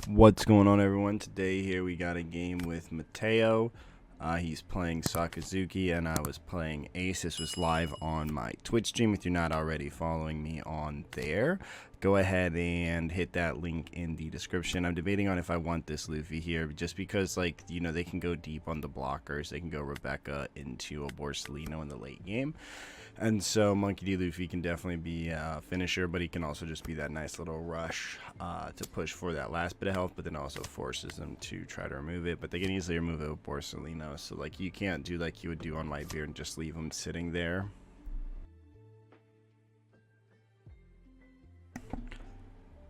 What's going on, everyone? Today here we got a game with Mateo. He's playing Sakazuki and I was playing Ace. This was live on my Twitch stream. If you're not already following me on there, go ahead and hit that link in the description. I'm debating on if I want this Luffy here just because, like, you know, they can go deep on the blockers. They can go Rebecca into a Borsalino in the late game. And so Monkey D. Luffy can definitely be a finisher, but he can also just be that nice little rush to push for that last bit of health, but then also forces them to try to remove it. But they can easily remove it with Borsalino, so like you can't do like you would do on Whitebeard and just leave him sitting there.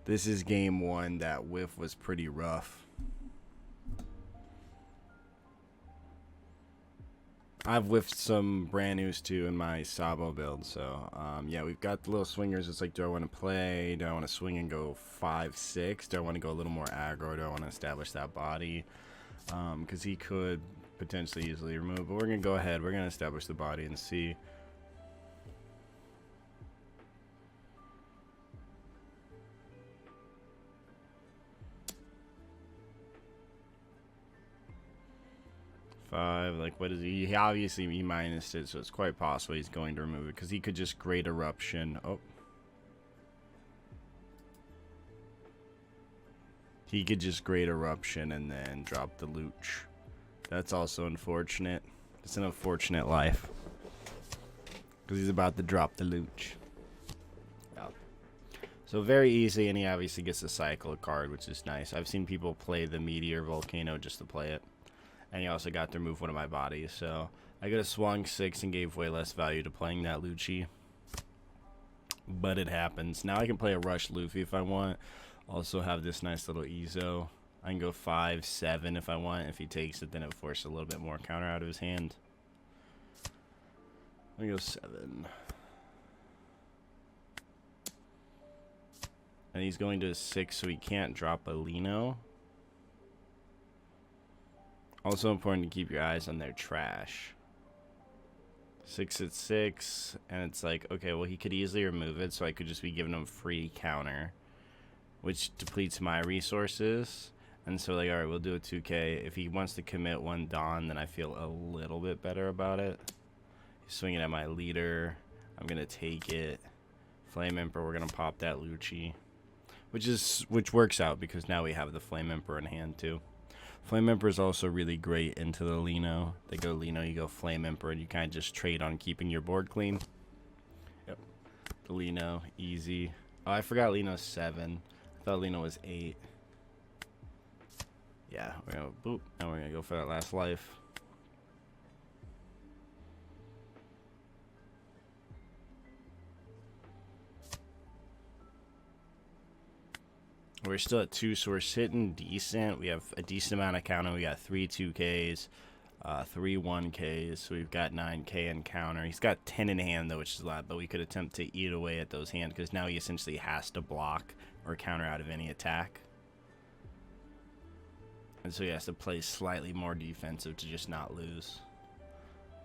This is game one. That whiff was pretty rough. I've whiffed some brand news too in my Sabo build, so yeah, we've got the little swingers. It's like, do I want to play? Do I want to swing and go 5-6? Do I want to go a little more aggro? Do I want to establish that body? Because he could potentially easily remove, but we're gonna go ahead. We're gonna establish the body and see. Like, what is he? He obviously minused it, so it's quite possible he's going to remove it because he could just Great Eruption. Oh, he could just Great Eruption and then drop the Looch. That's also unfortunate. It's an unfortunate life because he's about to drop the Looch. Yeah. So very easy, and he obviously gets a cycle card, which is nice. I've seen people play the Meteor Volcano just to play it. And he also got to remove one of my bodies, so I could have swung 6 and gave way less value to playing that Lucci. But it happens. Now I can play a Rush Luffy if I want. Also have this nice little Ezo. I can go 5-7 if I want. If he takes it, then it forces a little bit more counter out of his hand. Let me go 7. And he's going to 6, so he can't drop a Lino. Also important to keep your eyes on their trash. 6 at 6, and it's like, okay, well, he could easily remove it, so I could just be giving him free counter, which depletes my resources. And so, like, alright, we'll do a 2k. If he wants to commit one Dawn, then I feel a little bit better about it. He's swinging at my leader. I'm gonna take it. Flame Emperor, we're gonna pop that Lucci, which works out because now we have the Flame Emperor in hand too. Flame Emperor is also really great into the Lino. They go Lino, you go Flame Emperor, and you kind of just trade on keeping your board clean. Yep. The Lino, easy. Oh, I forgot Lino's 7. I thought Lino was 8. Yeah, we're gonna boop, and we're gonna go for that last life. We're still at 2, so we're sitting decent. We have a decent amount of counter. We got 3 2Ks, 3 1Ks, so we've got 9K in counter. He's got 10 in hand, though, which is a lot, but we could attempt to eat away at those hands because now he essentially has to block or counter out of any attack. And so he has to play slightly more defensive to just not lose.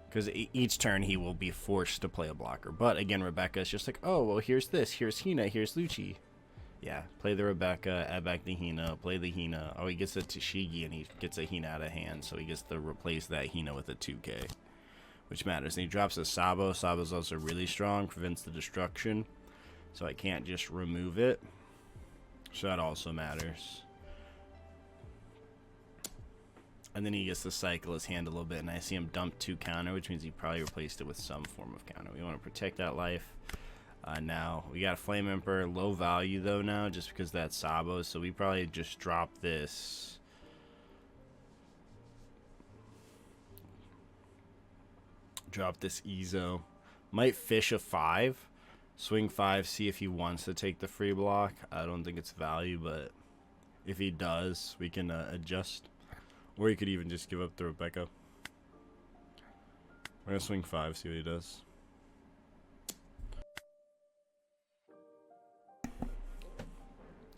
Because each turn he will be forced to play a blocker. But again, Rebecca is just like, oh, well, here's this. Here's Hina. Here's Lucci. Yeah, play the Rebecca, add back the Hina, play the Hina. Oh, he gets a Tashigi and he gets a Hina out of hand, so he gets to replace that Hina with a 2K, which matters. And he drops a Sabo. Sabo's also really strong, prevents the destruction, so I can't just remove it. So that also matters. And then he gets to cycle his hand a little bit, and I see him dump 2 counter, which means he probably replaced it with some form of counter. We want to protect that life. Now we got a Flame Emperor, low value though now, just because that's Sabo, so we probably just drop this. Drop this Ezo. Might fish a 5, swing 5, see if he wants to take the free block. I don't think it's value, but if he does, we can adjust. Or he could even just give up the Rebecca. We're gonna swing 5, see what he does.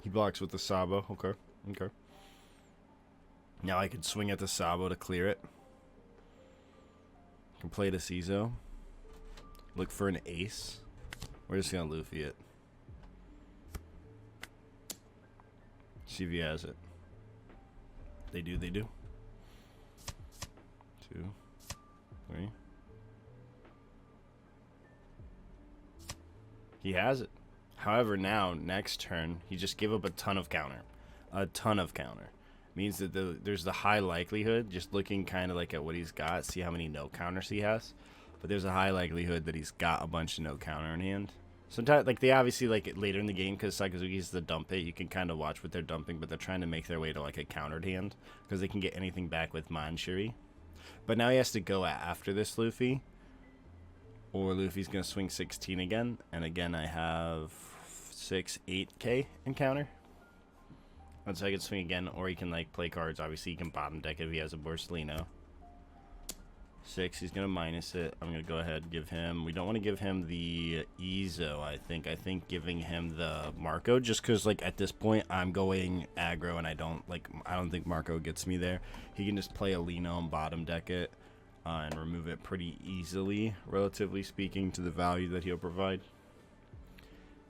He blocks with the Sabo. Okay. Okay. Now I can swing at the Sabo to clear it. Can play the Ezo. Look for an Ace. We're just gonna Luffy it. See if he has it. They do. 2, 3. He has it. However, now, next turn, he just gave up a ton of counter. A ton of counter. Means that there's the high likelihood, just looking kind of like at what he's got, see how many no counters he has. But there's a high likelihood that he's got a bunch of no counter in hand. Sometimes, like, they obviously, like, later in the game, because Sakazuki's the dump it, you can kind of watch what they're dumping, but they're trying to make their way to, like, a countered hand, because they can get anything back with Manchuri. But now he has to go after this Luffy, or Luffy's going to swing 16 again, and again I have 8K in counter. And so I can swing again, or he can, like, play cards. Obviously, he can bottom deck it if he has a Borsalino. 6, he's going to minus it. I'm going to go ahead and give him... We don't want to give him the Izo, I think. I think giving him the Marco, just because, like, at this point, I'm going aggro, and I don't think Marco gets me there. He can just play a Lino and bottom deck it, and remove it pretty easily, relatively speaking, to the value that he'll provide.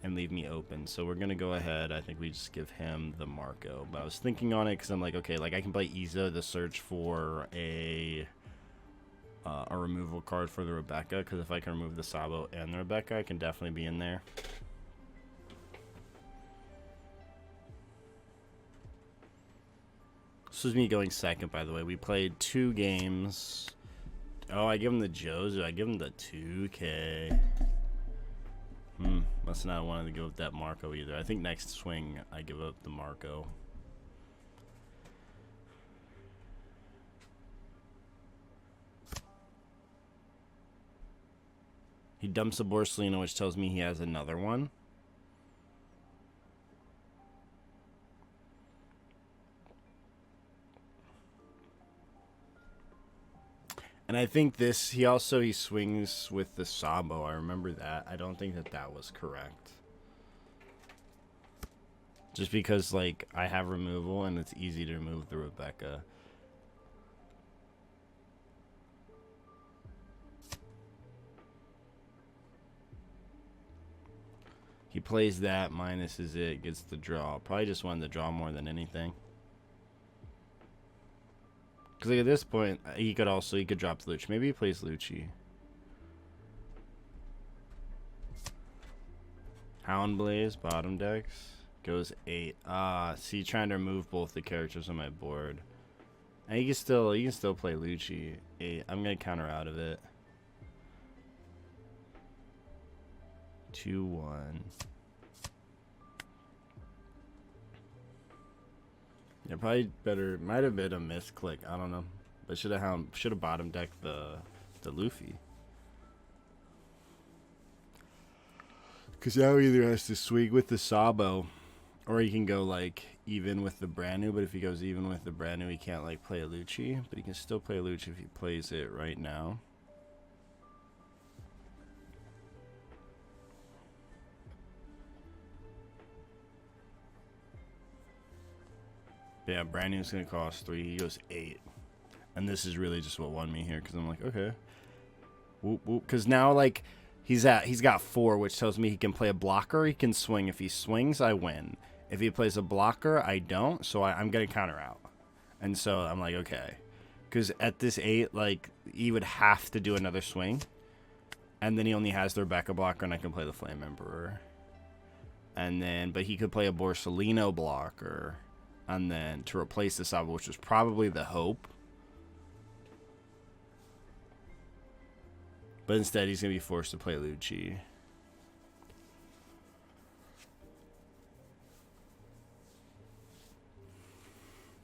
And leave me open. So we're going to go ahead. I think we just give him the Marco. But I was thinking on it, because I'm like, okay, like, I can play Izo to search for a removal card for the Rebecca, because if I can remove the Sabo and the Rebecca, I can definitely be in there. This was me going second, by the way. We played 2 games. Oh, I give him the Jozu. I give him the 2K. Must not have wanted to give up that Marco either. I think next swing, I give up the Marco. He dumps a Borsalino, which tells me he has another one. And I think this, he swings with the Sabo. I remember that. I don't think that was correct. Just because, like, I have removal and it's easy to remove the Rebecca. He plays that, minuses it, gets the draw. Probably just wanted to draw more than anything. Because, like, at this point, he could drop Lucci. Maybe he plays Lucci. Houndblaze, bottom decks. Goes 8. See, trying to remove both the characters on my board. And you can still play Lucci. 8. I'm going to counter out of it. 2-1. Yeah, probably better. Might have been a misclick. I don't know, but should have bottom decked the Luffy. Because now he either has to swing with the Sabo, or he can go like even with the brand new. But if he goes even with the brand new, he can't like play a Lucci. But he can still play a Lucci if he plays it right now. Yeah, brand new is going to cost 3. He goes 8. And this is really just what won me here, because I'm like, okay. Whoop, whoop. Because now, like, he's got 4, which tells me he can play a blocker. He can swing. If he swings, I win. If he plays a blocker, I don't. So I'm going to counter out. And so I'm like, okay. Because at this 8, like, he would have to do another swing. And then he only has the Rebecca blocker, and I can play the Flame Emperor. And then, but he could play a Borsalino blocker. And then to replace the Sabo, which was probably the hope. But instead, he's going to be forced to play Lucci.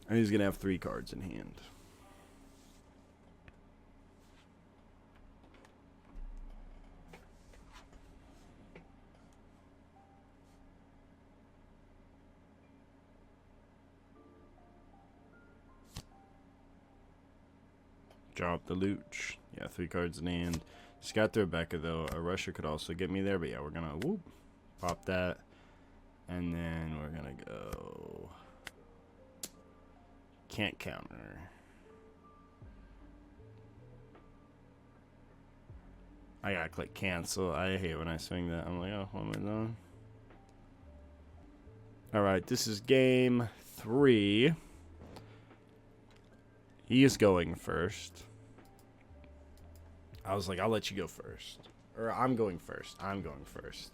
And he's going to have 3 cards in hand. Drop the Luch. Yeah, 3 cards in hand. He's got the Rebecca, though. A Rusher could also get me there. But yeah, we're going to pop that. And then we're going to go... Can't counter. I got to click cancel. I hate when I swing that. I'm like, oh, what am I doing? Alright, this is game 3. He is going first. I was like, I'll let you go first. Or I'm going first. I'm going first.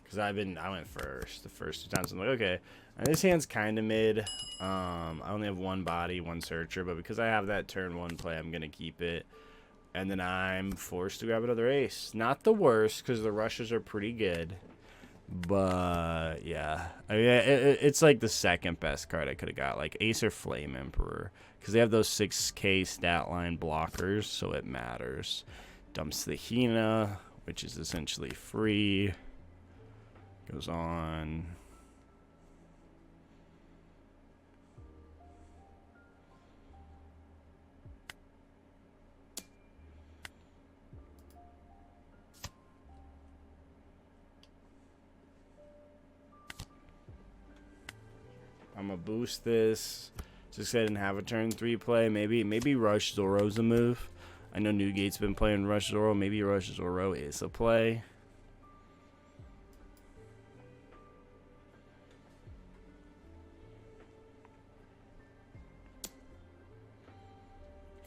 Because I went first the first 2 times. I'm like, okay. And this hand's kind of mid. I only have 1 body, 1 searcher. But because I have that turn 1 play, I'm going to keep it. And then I'm forced to grab another ace. Not the worst, because the rushes are pretty good. But, yeah. I mean, it's like the second best card I could have got. Like, Ace or Flame Emperor. Because they have those 6k stat line blockers, so it matters. Dumps the Hina, which is essentially free. Goes on. I'm gonna boost this. Just I didn't have a turn 3 play. Maybe Rush Zoro's a move. I know Newgate's been playing Rush Zoro. Maybe Rush Zoro is a play.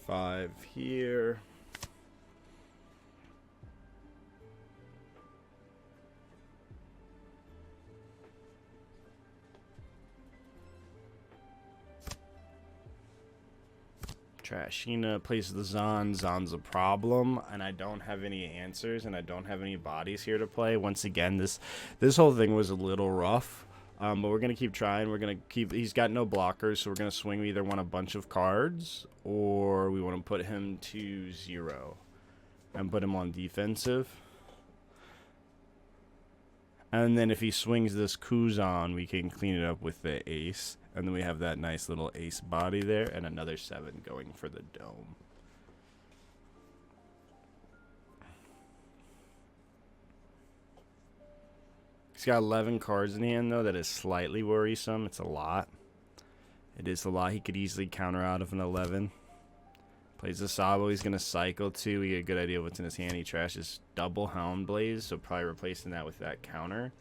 Five here. Trashina plays the Zon. Zon's a problem, and I don't have any answers, and I don't have any bodies here to play. Once again, this whole thing was a little rough, but we're gonna keep trying. We're gonna keep. He's got no blockers, so we're gonna swing. We either want a bunch of cards, or we want to put him to 0, and put him on defensive. And then if he swings this Kuzan, we can clean it up with the ace. And then we have that nice little ace body there and another 7 going for the dome. He's got 11 cards in hand, though. That is slightly worrisome. It's a lot. It is a lot. He could easily counter out of an 11. Plays the Sabo. He's going to cycle, too. We get a good idea of what's in his hand. He trashes double Hound Blaze, so probably replacing that with that counter.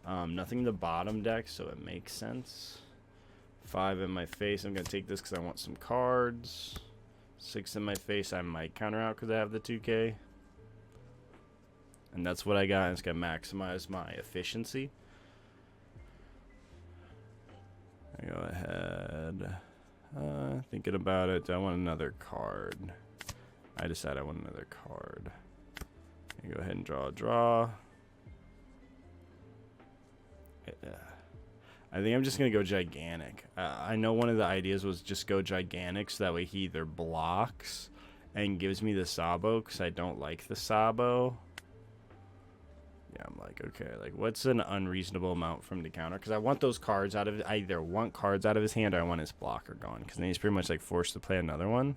Nothing in the bottom deck, so it makes sense. 5 in my face. I'm going to take this because I want some cards. 6 in my face. I might counter out because I have the 2K. And that's what I got. It's going to maximize my efficiency. I go ahead. Thinking about it. I want another card. I decide I want another card. I go ahead and draw a draw. I think I'm just going to go gigantic. I know one of the ideas was just go gigantic so that way he either blocks and gives me the Sabo because I don't like the Sabo. Yeah, I'm like, okay, like what's an unreasonable amount from the counter? Because I want those cards out of it. I either want cards out of his hand or I want his blocker gone because then he's pretty much like forced to play another one.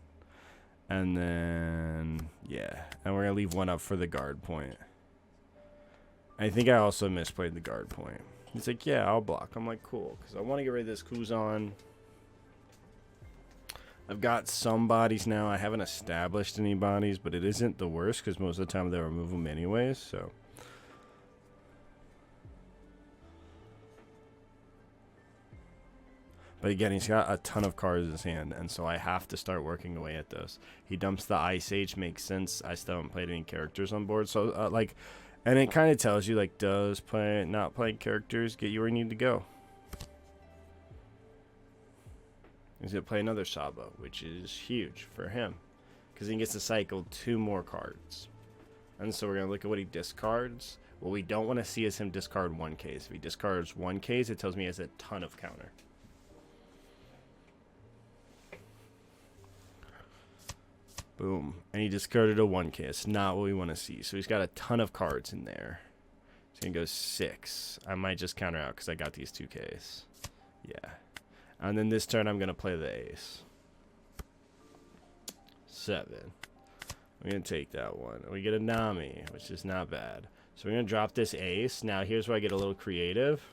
And then, yeah, and we're going to leave one up for the guard point. I think I also misplayed the guard point. He's like, yeah, I'll block. I'm like, cool, because I want to get rid of this Kuzan. I've got some bodies now. I haven't established any bodies, but it isn't the worst because most of the time they remove them anyways, so. But again, he's got a ton of cards in his hand, and so I have to start working away at those. He dumps the Ice Age, makes sense. I still haven't played any characters on board, so, like... And it kind of tells you, like, does not playing characters get you where you need to go? He's going to play another Sabo, which is huge for him. Because he gets to cycle 2 more cards. And so we're going to look at what he discards. What we don't want to see is him discard 1Ks. If he discards 1Ks, it tells me he has a ton of counter. Boom. And he discarded a 1K. It's not what we want to see. So he's got a ton of cards in there. He's going to go 6. I might just counter out because I got these 2Ks. Yeah. And then this turn I'm going to play the ace. 7. We're going to take that one. We get a Nami, which is not bad. So we're going to drop this ace. Now here's where I get a little creative.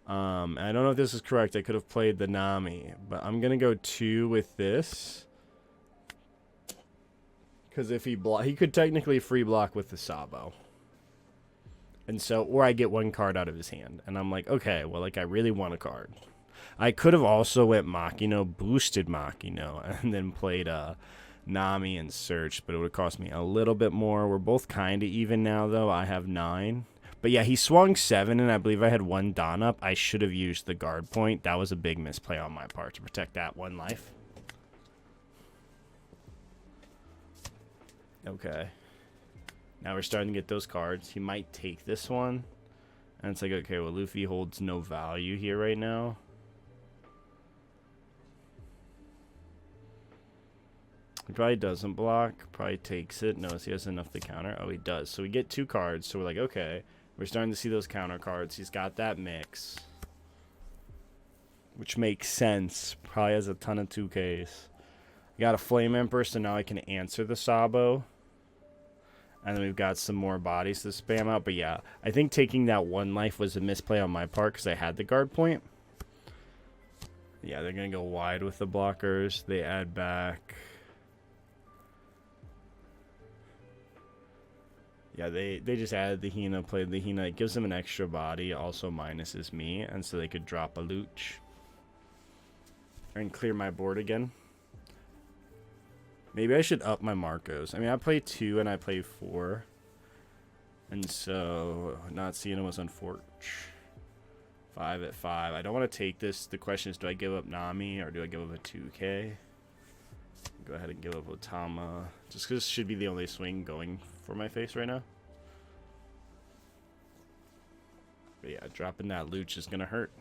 I don't know if this is correct. I could have played the Nami. But I'm going to go 2 with this. Because if he could technically free block with the Sabo. And so, or I get 1 card out of his hand. And I'm like, okay, well, like, I really want a card. I could have also went Makino, boosted Makino, and then played Nami and Search, but it would have cost me a little bit more. We're both kind of even now, though. I have 9. But yeah, he swung 7, and I believe I had 1 Dawn up. I should have used the guard point. That was a big misplay on my part to protect that 1 life. Okay. Now we're starting to get those cards. He might take this one. And it's like, okay, well, Luffy holds no value here right now. He probably doesn't block. Probably takes it. Knows he has enough to counter. Oh, he does. So we get 2 cards. So we're like, okay. We're starting to see those counter cards. He's got that mix. Which makes sense. Probably has a ton of 2Ks. Got a Flame Emperor, so now I can answer the Sabo. And then we've got some more bodies to spam out. But yeah, I think taking that 1 life was a misplay on my part because I had the guard point. Yeah, they're going to go wide with the blockers. They add back. Yeah, they just added the Hina, played the Hina. It gives them an extra body, also minuses me. And so they could drop a Luch. And clear my board again. Maybe I should up my Marcos. I mean, I play 2 and I play 4. And so, not seeing it was unfortunate. 5 at 5. I don't want to take this. The question is, do I give up Nami or do I give up a 2K? Go ahead and give up Otama. Just because this should be the only swing going for my face right now. But yeah, dropping that Luch is going to hurt.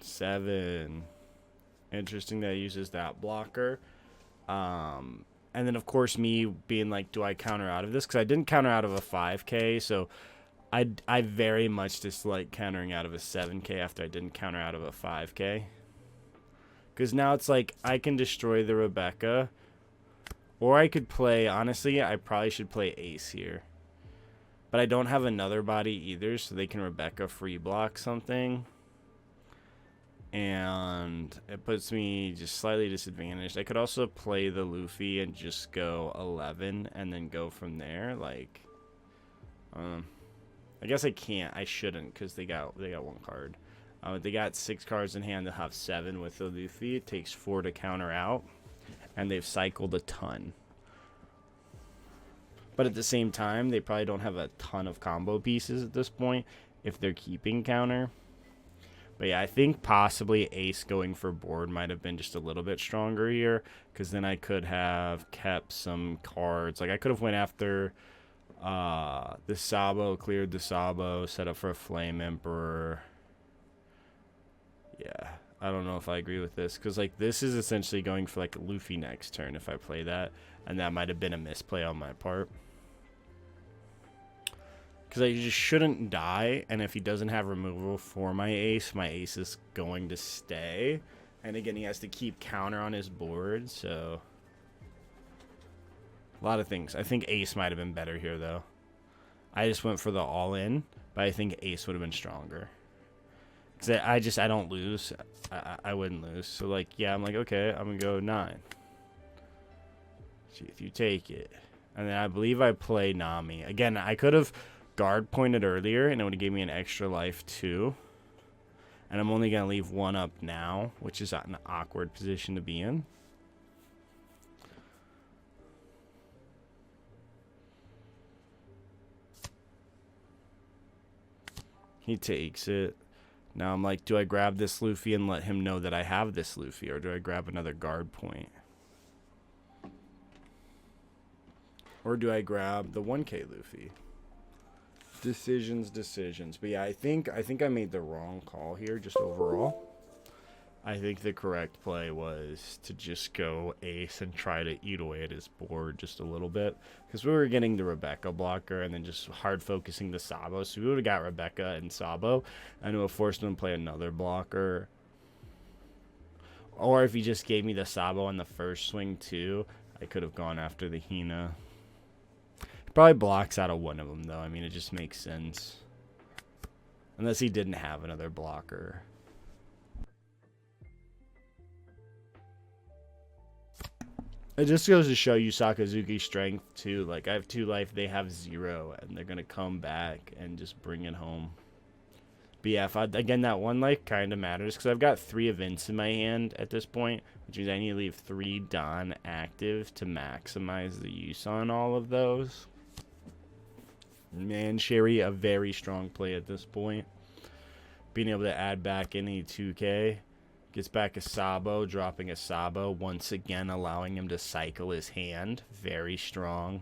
Seven. Interesting that he uses that blocker. And then, of course, me being like, do I counter out of this? Because I didn't counter out of a 5K, so I very much dislike countering out of a 7K after I didn't counter out of a 5K. Because now it's like, I can destroy the Rebecca. Or I could play, honestly, I probably should play Ace here. But I don't have another body either, so they can Rebecca free block something. And it puts me just slightly disadvantaged. I could also play the Luffy and just go 11 and then go from there. Like, I guess I can't. I shouldn't because they got 1 card. They got 6 cards in hand. They'll have 7 with the Luffy. It takes 4 to counter out, and they've cycled a ton. But at the same time, they probably don't have a ton of combo pieces at this point if they're keeping counter. But yeah, I think possibly Ace going for board might have been just a little bit stronger here, because then I could have kept some cards. Like I could have went after the Sabo, cleared the Sabo, set up for a Flame Emperor. Yeah, I don't know if I agree with this, because like this is essentially going for like Luffy next turn if I play that, and that might have been a misplay on my part. Because I just shouldn't die, and if he doesn't have removal for my Ace is going to stay. And again, he has to keep counter on his board, so... a lot of things. I think Ace might have been better here, though. I just went for the all-in, but I think Ace would have been stronger. Because I don't lose. I wouldn't lose. So, like, yeah, I'm like, okay, I'm going to go 9. See if you take it. And then I believe I play Nami. Again, I could have... guard pointed earlier, and it would have gave me an extra life too. And I'm only going to leave 1 up now, which is an awkward position to be in. He takes it. Now I'm like, do I grab this Luffy and let him know that I have this Luffy, or do I grab another guard point? Or do I grab the 1K Luffy? Decisions. But yeah, I think I made the wrong call here, just overall. I think the correct play was to just go Ace and try to eat away at his board just a little bit. Because we were getting the Rebecca blocker and then just hard focusing the Sabo. So we would have got Rebecca and Sabo, and it would have forced him to play another blocker. Or if he just gave me the Sabo on the first swing too, I could have gone after the Hina. Probably blocks out of one of them, though. I mean, it just makes sense. Unless he didn't have another blocker. It just goes to show you Sakazuki's strength, too. Like, I have 2 life, they have 0, and they're going to come back and just bring it home. But yeah, again, that 1 life kind of matters, because I've got 3 events in my hand at this point, which means I need to leave 3 Don active to maximize the use on all of those. Man, Sherry, a very strong play at this point. Being able to add back any 2K. Gets back a Sabo, dropping a Sabo. Once again, allowing him to cycle his hand. Very strong.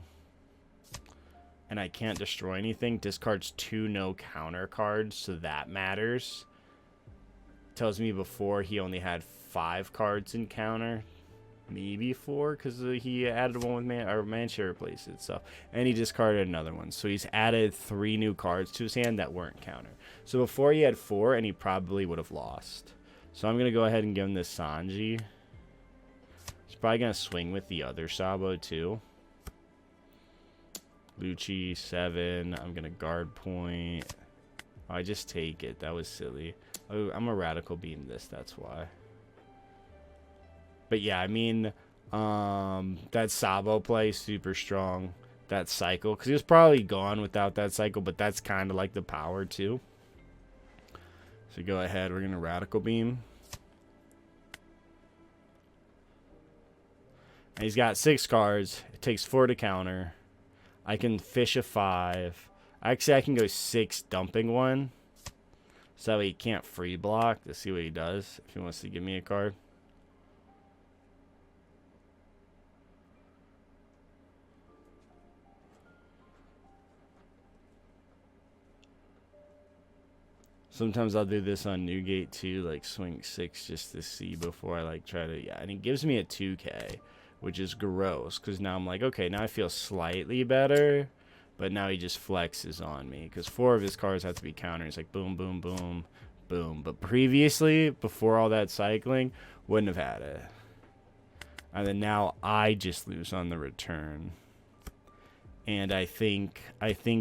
And I can't destroy anything. Discards 2 no counter cards, so that matters. Tells me before he only had 5 cards in counter. Maybe 4, because he added one with Manshare replaced it. So, and he discarded another one. So he's added 3 new cards to his hand that weren't counter. So before he had 4, and he probably would have lost. So I'm going to go ahead and give him this Sanji. He's probably going to swing with the other Sabo too. Lucci, 7. I'm going to guard point. Oh, I just take it. That was silly. Oh, I'm a radical beam this. That's why. But yeah, I mean, that Sabo play, super strong. That cycle. Because he was probably gone without that cycle. But that's kind of like the power too. So go ahead, we're going to radical beam. And he's got 6 cards. It takes 4 to counter. I can fish a 5. Actually, I can go 6 dumping 1. So that way he can't free block to see what he does if he wants to give me a card. Sometimes I'll do this on Newgate too, like swing 6 just to see before I like try to, yeah. And he gives me a 2K, which is gross, because now I'm like, okay, now I feel slightly better, but now he just flexes on me, because 4 of his cards have to be countered. It's like boom, boom, boom, boom. But previously, before all that cycling, wouldn't have had it. And then now I just lose on the return. And I think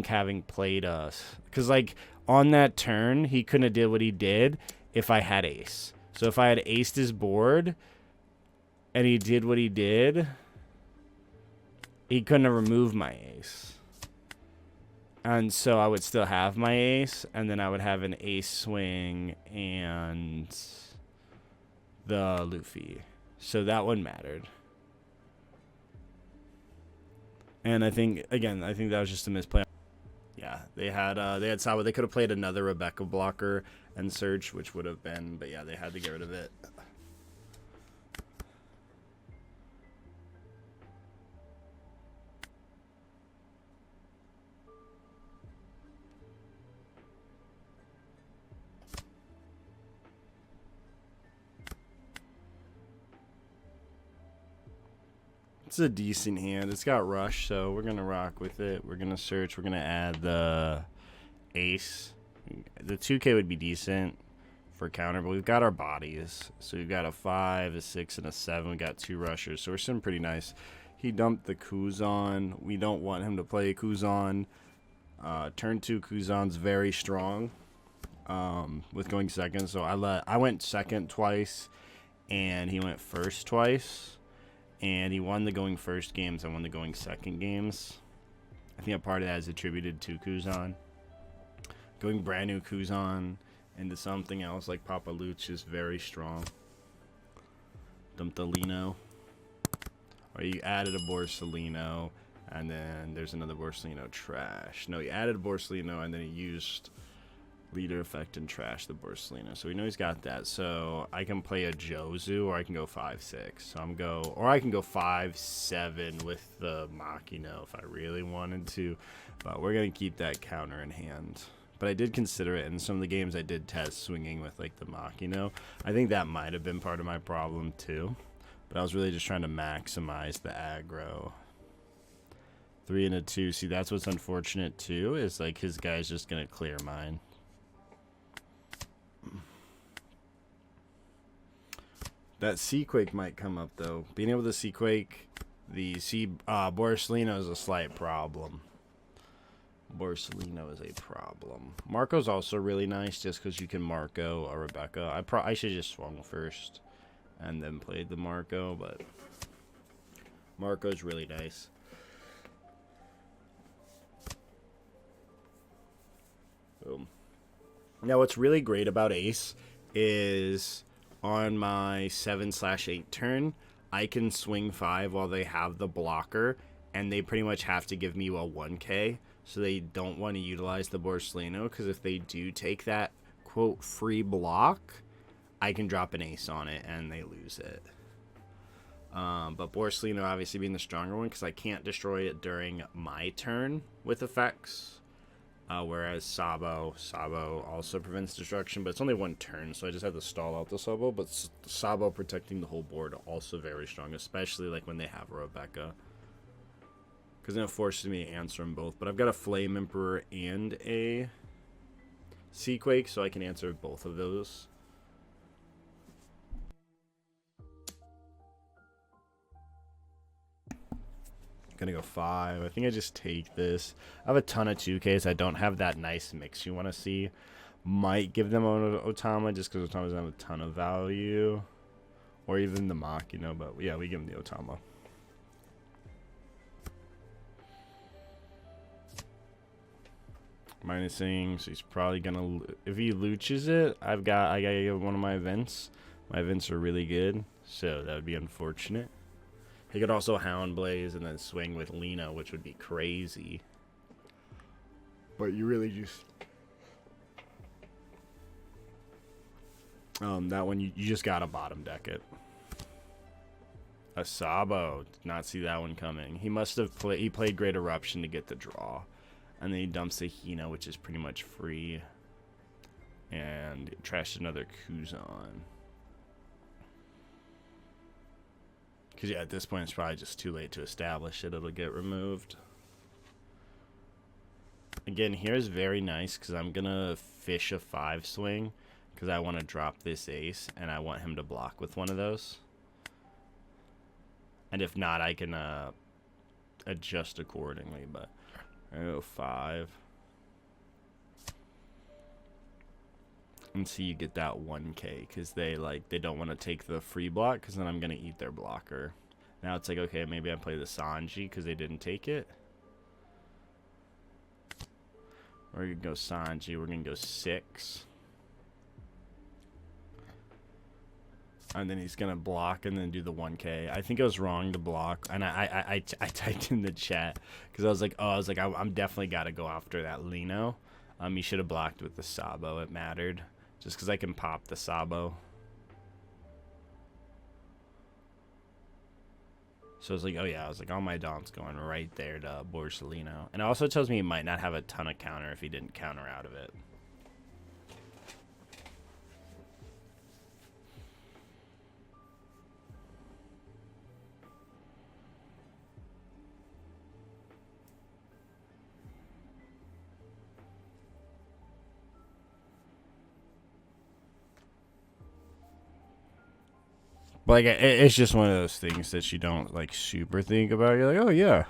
having played us, because like on that turn he couldn't have did what he did if I had ace. So if I had aced his board and he did what he did, he couldn't have removed my ace. And so I would still have my ace, and then I would have an ace swing and the Luffy. So that one mattered. And I think, again, I think that was just a misplay. Yeah, they had Sabo. They could have played another Rebecca blocker and search, which would have been, but yeah, they had to get rid of it. It's a decent hand. It's got rush, so we're going to rock with it. We're going to search. We're going to add the ace. The 2K would be decent for counter, but we've got our bodies. So we've got a 5, a 6, and a 7. We got 2 rushers, so we're sitting pretty nice. He dumped the Kuzan. We don't want him to play Kuzan. Turn 2 Kuzan's very strong with going second. So I went second twice, and he went first twice. And he won the going first games. I won the going second games. I think a part of that is attributed to Kuzan. Going brand new Kuzan into something else like Papa Luch is very strong. Dumped a Lino. Or you added a Borsalino, and then there's another Borsalino trash. No, he added a Borsalino, and then he used leader effect and trash the Borsalino. So we know he's got that. So I can play a Jozu, or I can go 5-6. So or I can go 5-7 with the Makino if I really wanted to. But we're gonna keep that counter in hand. But I did consider it in some of the games I did test swinging with like the Makino. I think that might have been part of my problem too. But I was really just trying to maximize the aggro. 3 and a 2. See, that's what's unfortunate too, is like his guy's just gonna clear mine. That Seaquake might come up, though. Being able to Seaquake the Borsalino is a slight problem. Borsellino is a problem. Marco's also really nice just because you can Marco a Rebecca. I should just swung first and then played the Marco, but Marco's really nice. Boom. Now what's really great about Ace is on my 7/8 turn, I can swing 5 while they have the blocker, and they pretty much have to give me a 1k, so they don't want to utilize the Borsellino, because if they do take that, quote, free block, I can drop an Ace on it, and they lose it. But Borsellino obviously being the stronger one, because I can't destroy it during my turn with effects, whereas Sabo also prevents destruction, but it's only one turn, so I just have to stall out the Sabo, but Sabo protecting the whole board also very strong, especially like when they have a Rebecca. Because then it forces me to answer them both. But I've got a Flame Emperor and a Seaquake, so I can answer both of those. Gonna go 5. I think I just take this. I have a ton of 2Ks. I don't have that nice mix you want to see. Might give them an Otama just because Otama doesn't have a ton of value. Or even the Mach, you know. But yeah, we give them the Otama. Minusing, so he's probably gonna, if he looches it, I gotta give one of my events. My events are really good, so that would be unfortunate. He could also Hound Blaze and then swing with Lena, which would be crazy. But you really just that one you just gotta bottom deck it. A Sabo, did not see that one coming. He must have played Great Eruption to get the draw. And then he dumps a Hina, which is pretty much free. And trashed another Kuzan. Because, yeah, at this point, it's probably just too late to establish it. It'll get removed. Again, here's very nice because I'm going to fish a 5 swing. Because I want to drop this ace. And I want him to block with one of those. And if not, I can adjust accordingly. But I go 5. And see, you get that 1k because they don't want to take the free block because then I'm gonna eat their blocker. Now it's like, okay, maybe I play the Sanji because they didn't take it. We're gonna go Sanji. We're gonna go 6. And then he's gonna block and then do the 1k. I think I was wrong to block, and I typed in the chat because I was like, I'm definitely gotta go after that Lino. He should have blocked with the Sabo. It mattered just because I can pop the Sabo. So I was like, oh yeah, I was like, all my Dom's going right there to Borsellino, and it also tells me he might not have a ton of counter if he didn't counter out of it. But like, it's just one of those things that you don't like super think about. You're like, oh yeah,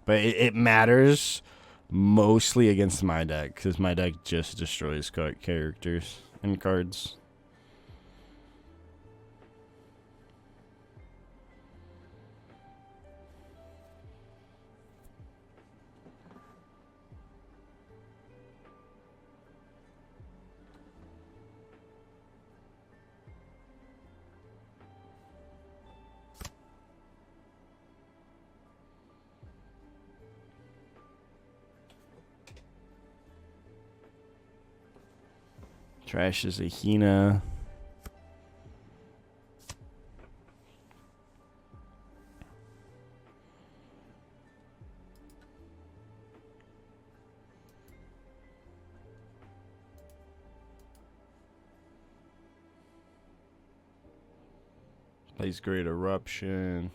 but it matters mostly against my deck because my deck just destroys characters and cards. Trash is a Hina. Plays Great Eruption.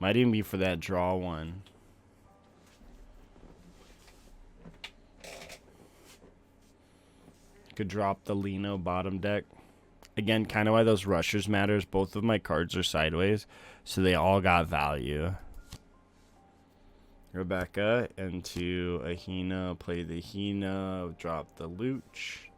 Might even be for that draw one. Could drop the Lino bottom deck. Again, kind of why those rushers matters. Both of my cards are sideways, so they all got value. Rebecca into a Hina, play the Hina, drop the Looch.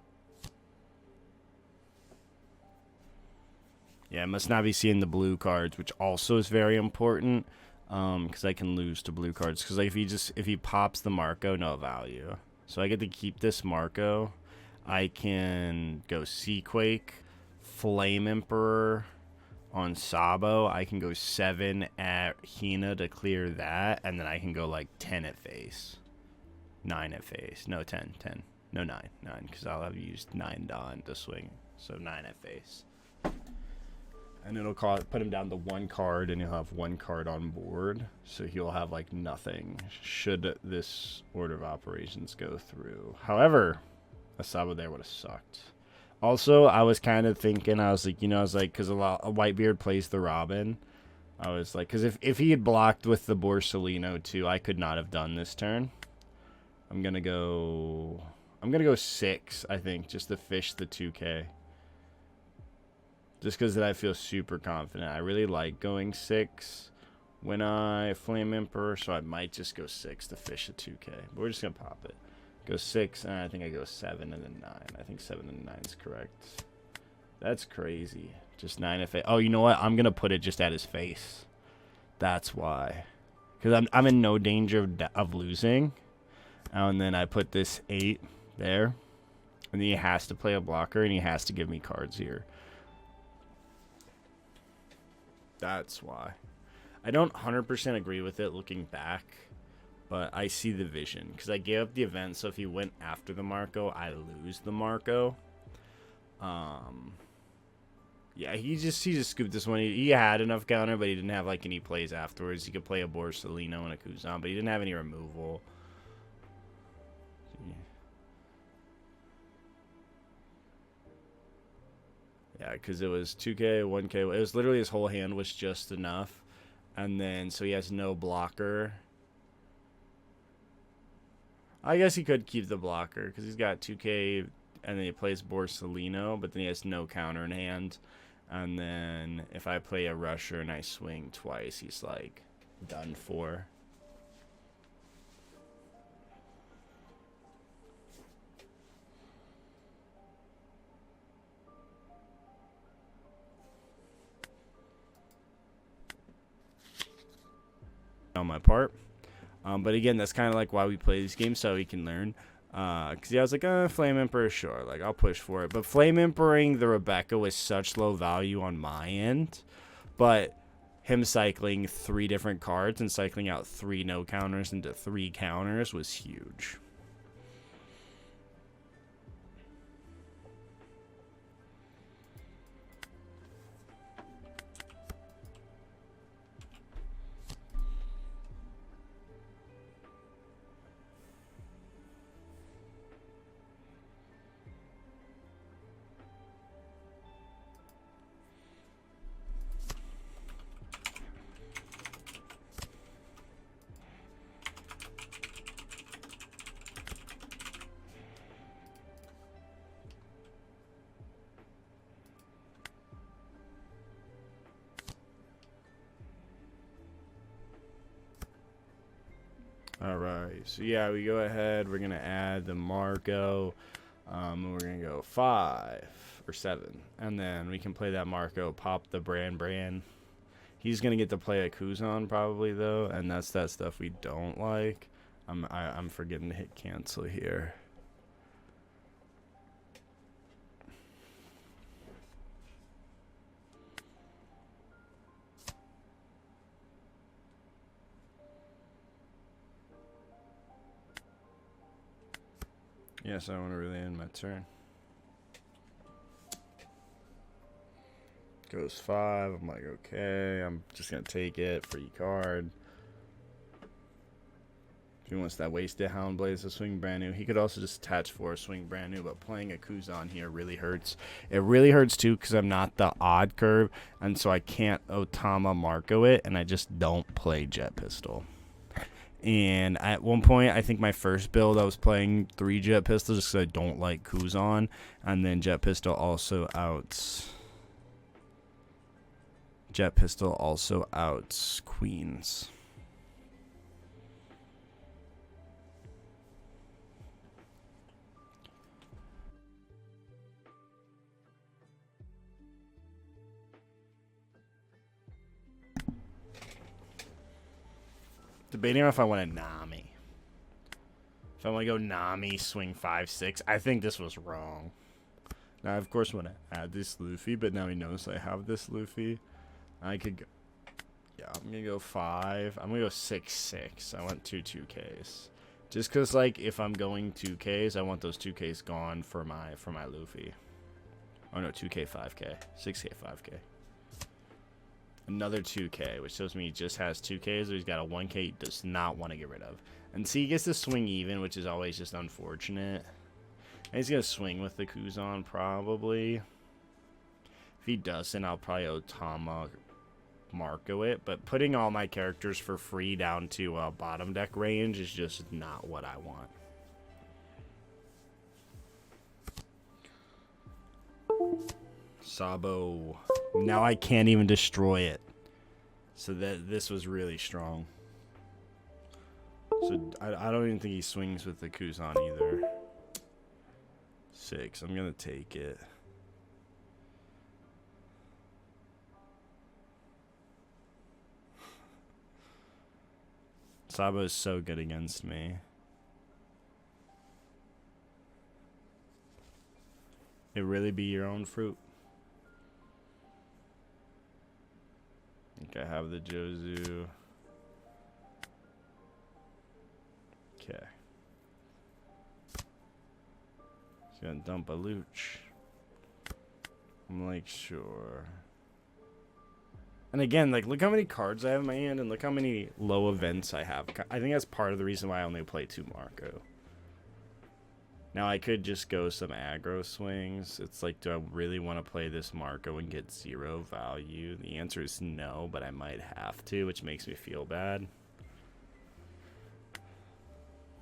Yeah, I must not be seeing the blue cards, which also is very important, because I can lose to blue cards. Because like if he pops the Marco, no value. So I get to keep this Marco. I can go Seaquake, Flame Emperor on Sabo. I can go 7 at Hina to clear that, and then I can go like 10 at face, 9 at face. No, 10, 10. No, 9, because I'll have used 9 Dawn to swing. So 9 at face. And it'll put him down to 1 card, and he'll have 1 card on board. So he'll have like nothing should this order of operations go through. However, a Sabo there would have sucked. Also, I was kind of thinking, I was like, because a Whitebeard plays the Robin. I was like, because if he had blocked with the Borsalino too, I could not have done this turn. I'm gonna go 6, I think, just to fish the 2K. Just because I feel super confident. I really like going 6 when I Flame Emperor, so I might just go 6 to fish a 2K. But we're just going to pop it. Go 6, and I think I go 7 and then 9. I think 7 and 9 is correct. That's crazy. Just 9 if it... Oh, you know what? I'm going to put it just at his face. That's why. Because I'm in no danger of losing. And then I put this 8 there. And then he has to play a blocker, and he has to give me cards here. That's why. I don't 100% agree with it looking back, but I see the vision. Because I gave up the event, so if he went after the Marco, I lose the Marco. Yeah, he just scooped this one. He had enough counter, but he didn't have like any plays afterwards. He could play a Borsalino and a Kuzan, but he didn't have any removal. Yeah, because it was 2K, 1K. It was literally his whole hand was just enough. And then, so he has no blocker. I guess he could keep the blocker because he's got 2K and then he plays Borsalino, but then he has no counter in hand. And then if I play a rusher and I swing twice, he's like done for. On my part, but again, that's kind of like why we play these games, so we can learn. Because I was like, Flame Emperor, sure, like I'll push for it. But Flame Emperoring the Rebecca was such low value on my end, but him cycling 3 different cards and cycling out 3 no counters into 3 counters was huge. Alright, so yeah, we go ahead, we're going to add the Marco, and we're going to go 5 or 7, and then we can play that Marco, pop the Bran. He's going to get to play a Kuzan probably though, and that's that stuff we don't like. I'm forgetting to hit cancel here. Yes, I want to really end my turn. Goes 5. I'm like, okay, I'm just going to take it. Free card. If he wants that wasted Hound Blaze to swing brand new, he could also just attach 4, swing brand new, but playing a Kuzan here really hurts. It really hurts too because I'm not the odd curve, and so I can't Otama Marco it, and I just don't play Jet Pistol. And at one point, I think my first build, I was playing 3 Jet Pistols just because I don't like Kuzan. And then Jet Pistol also outs Queens. debating on if I want to Nami. If I want to go Nami, swing 5-6. I think this was wrong. Now, I, of course, want to add this Luffy, but now he knows I have this Luffy. I could go... Yeah, I'm going to go 5. I'm going to go 6-6. I want 2 2Ks. Just because, like, if I'm going 2Ks, I want those 2Ks gone for my Luffy. Oh, no, 2K, 5K. 6K, 5K. Another 2K, which shows me he just has 2Ks, so he's got a 1K he does not want to get rid of. And see, he gets to swing even, which is always just unfortunate. And he's going to swing with the Kuzan, probably. If he doesn't, I'll probably Otama Marco it. But putting all my characters for free down to bottom deck range is just not what I want. Sabo. Now I can't even destroy it. So that this was really strong. So I don't even think he swings with the Kuzan either. 6. I'm going to take it. Sabo is so good against me. It really be your own fruit. I think I have the Jozu. Okay. He's gonna dump a Luch. I'm like, sure. And again, like, look how many cards I have in my hand, and look how many low events I have. I think that's part of the reason why I only play 2 Marco. Now, I could just go some aggro swings. It's like, do I really want to play this Marco and get 0 value? The answer is no, but I might have to, which makes me feel bad.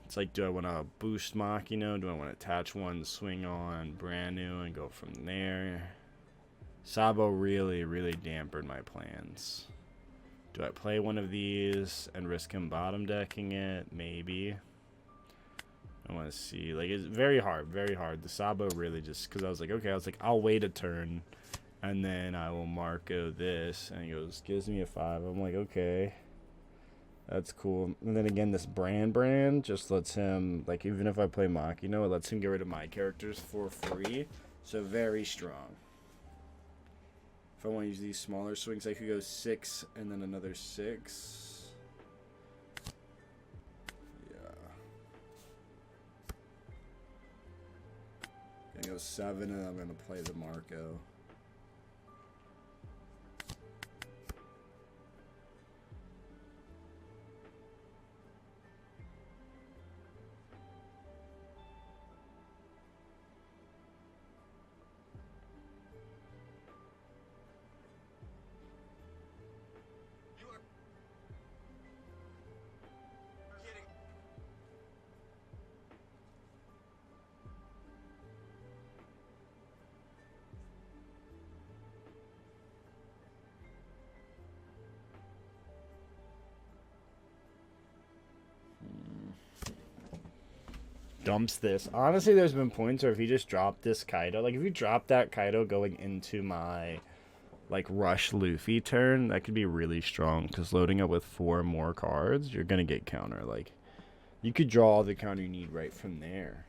It's like, do I want to boost Machino? Do I want to attach one, swing on, brand new, and go from there? Sabo really, really dampened my plans. Do I play one of these and risk him bottom decking it? Maybe. I want to see. Like, it's very hard, very hard. The Sabo really just, because I was like, I'll wait a turn, and then I will Marco this. And he goes, gives me a 5. I'm like, okay. That's cool. And then again, this brand just lets him, like, even if I play Machino, it lets him get rid of my characters for free. So very strong. If I want to use these smaller swings, I could go 6 and then another 6. Yeah. Gonna go 7 and I'm gonna play the Marco. Dumps this. Honestly, there's been points where if he just dropped this Kaido, like if you drop that Kaido going into my like rush Luffy turn, that could be really strong because loading up with 4 more cards, you're gonna get counter. Like you could draw all the counter you need right from there.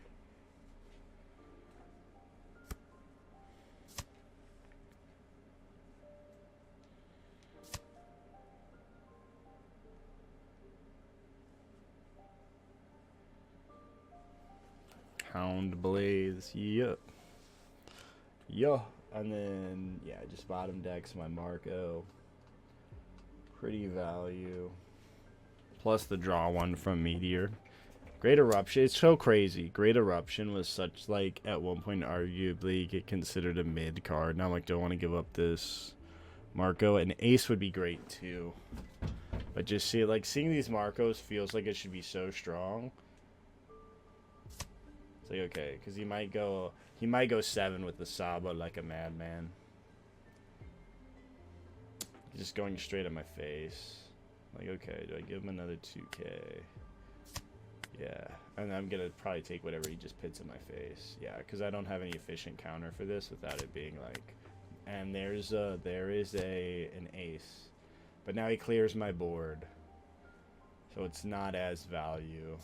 Hound Blaze, yep. Yeah. And then, yeah, just bottom decks my Marco. Pretty value. Plus the draw one from Meteor. Great Eruption, it's so crazy. Great Eruption was such, like, at one point arguably get considered a mid card. Now, like, do I want to give up this Marco? And Ace would be great, too. But just see, like, seeing these Marcos feels like it should be so strong. Like, okay, because he might go 7 with the Sabo like a madman. Just going straight at my face. Like, okay, do I give him another 2K? Yeah, and I'm gonna probably take whatever he just pits in my face. Yeah, because I don't have any efficient counter for this without it being like. And there is an ace, but now he clears my board. So it's not as value.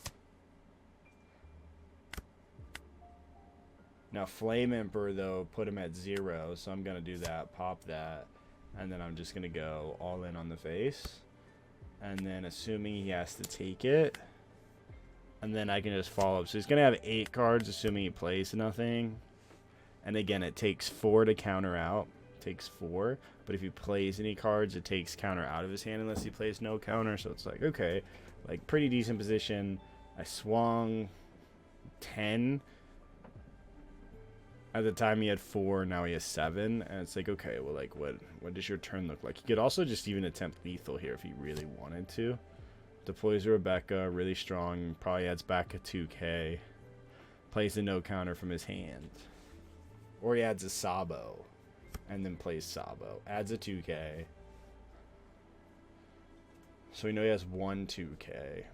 Now Flame Emperor though, put him at 0, so I'm gonna do that, pop that, and then I'm just gonna go all in on the face. And then assuming he has to take it, and then I can just follow up. So he's gonna have 8 cards, assuming he plays nothing. And again, it takes 4 to counter out. It takes 4, but if he plays any cards, it takes counter out of his hand unless he plays no counter. So it's like, okay, like pretty decent position. I swung 10. At the time he had 4, now he has 7, and it's like, okay, well, like, what does your turn look like? He could also just even attempt lethal here if he really wanted to. Deploys a Rebecca, really strong, probably adds back a 2k. Plays a no counter from his hand. Or he adds a Sabo, and then plays Sabo. Adds a 2k. So we know he has 1 2k.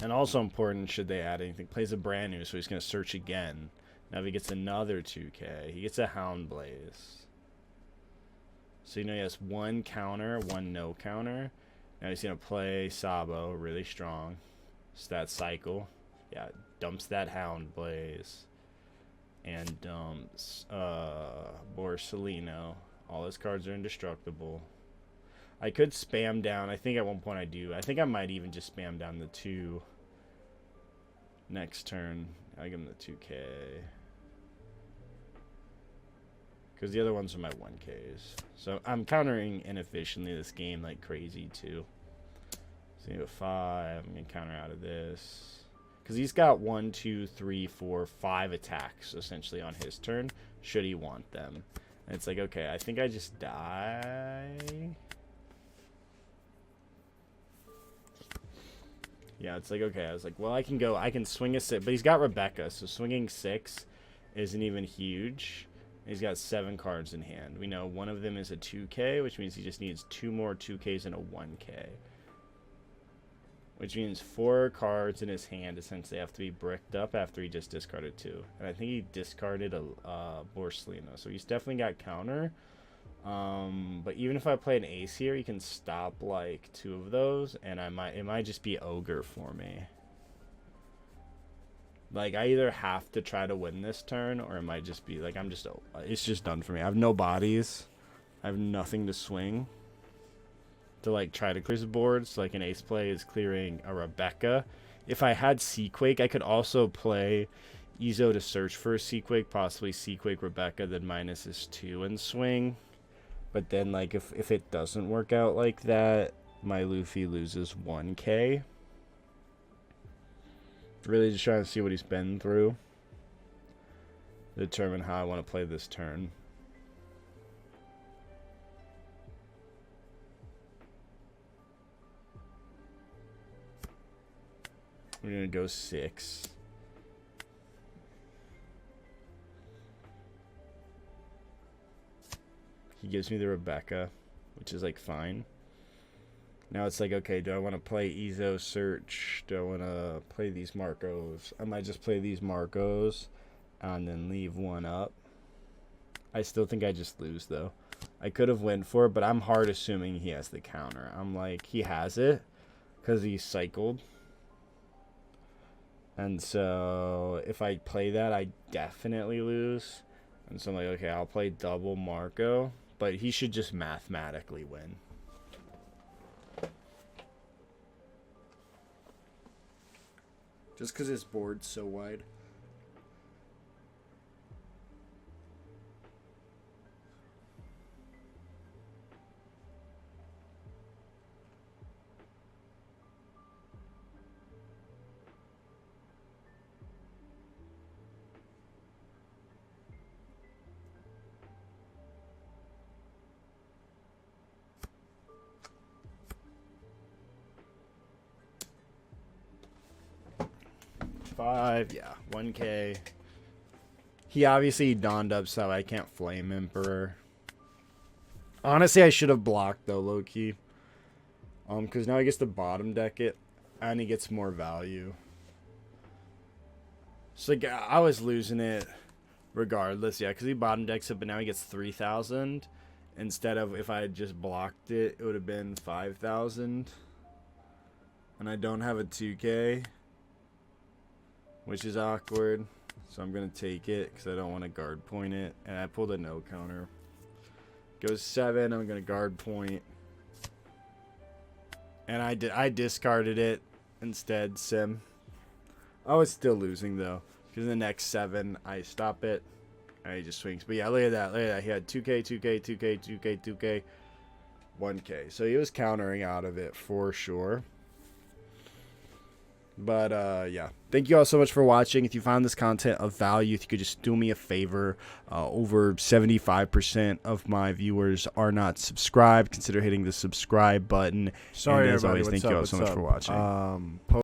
And also important, should they add anything, plays a brand new, so he's going to search again. Now if he gets another 2k, he gets a Hound Blaze. So you know he has 1 counter, 1 no counter. Now he's going to play Sabo, really strong. Stat cycle. Yeah, dumps that Hound Blaze. And dumps Borsalino. All his cards are indestructible. I could spam down. I think at one point I do. I think I might even just spam down the 2 next turn. I'll give him the 2k. Because the other ones are my 1ks. So I'm countering inefficiently this game like crazy too. So you have 5. I'm going to counter out of this. Because he's got 1, 2, 3, 4, 5 attacks essentially on his turn. Should he want them. And it's like, okay, I think I just die. Yeah, it's like, okay, I was like, well, I can swing a 6, but he's got Rebecca, so swinging 6 isn't even huge. He's got 7 cards in hand. We know one of them is a 2k, which means he just needs 2 more 2ks and a 1k. Which means 4 cards in his hand essentially have to be bricked up after he just discarded 2. And I think he discarded a Borsalino, so he's definitely got counter. But even if I play an ace here, he can stop like 2 of those, and it might just be ogre for me. Like I either have to try to win this turn, or it might just be like it's just done for me. I have no bodies. I have nothing to swing to like try to clear the board. So like an ace play is clearing a Rebecca. If I had Seaquake, I could also play Ezo to search for a Seaquake, possibly Seaquake Rebecca, then minus his 2 and swing. But then, like, if it doesn't work out like that, my Luffy loses 1k. Really just trying to see what he's been through. Determine how I want to play this turn. We're going to go 6. He gives me the Rebecca, which is like fine. Now it's like, okay, do I want to play Ezo search? Do I want to play these Marcos? I might just play these Marcos and then leave 1 up. I still think I just lose though. I could have went for it, but I'm hard assuming he has the counter. I'm like, he has it because he cycled. And so if I play that, I definitely lose. And so I'm like, okay, I'll play double Marco. But he should just mathematically win. Just because his board's so wide. Yeah, 1k. He obviously donned up, so I can't Flame Emperor. Honestly, I should have blocked though, low key. Because now he gets to bottom deck it, and he gets more value. So like, I was losing it regardless, yeah, because he bottom decks it, but now he gets 3,000 instead of if I had just blocked it, it would have been 5,000. And I don't have a 2K, which is awkward. So I'm going to take it because I don't want to guard point it. And I pulled a no counter. Goes 7. I'm going to guard point. And I discarded it instead, sim. I was still losing, though. Because the next 7, I stop it. And he just swings. But yeah, look at that. Look at that. He had 2K, 2K, 2K, 2K, 2K, 1K. So he was countering out of it for sure. But, yeah. Thank you all so much for watching. If you found this content of value, if you could just do me a favor. Over 75% of my viewers are not subscribed. Consider hitting the subscribe button. Sorry, and as everybody. always, thank you all so much for watching.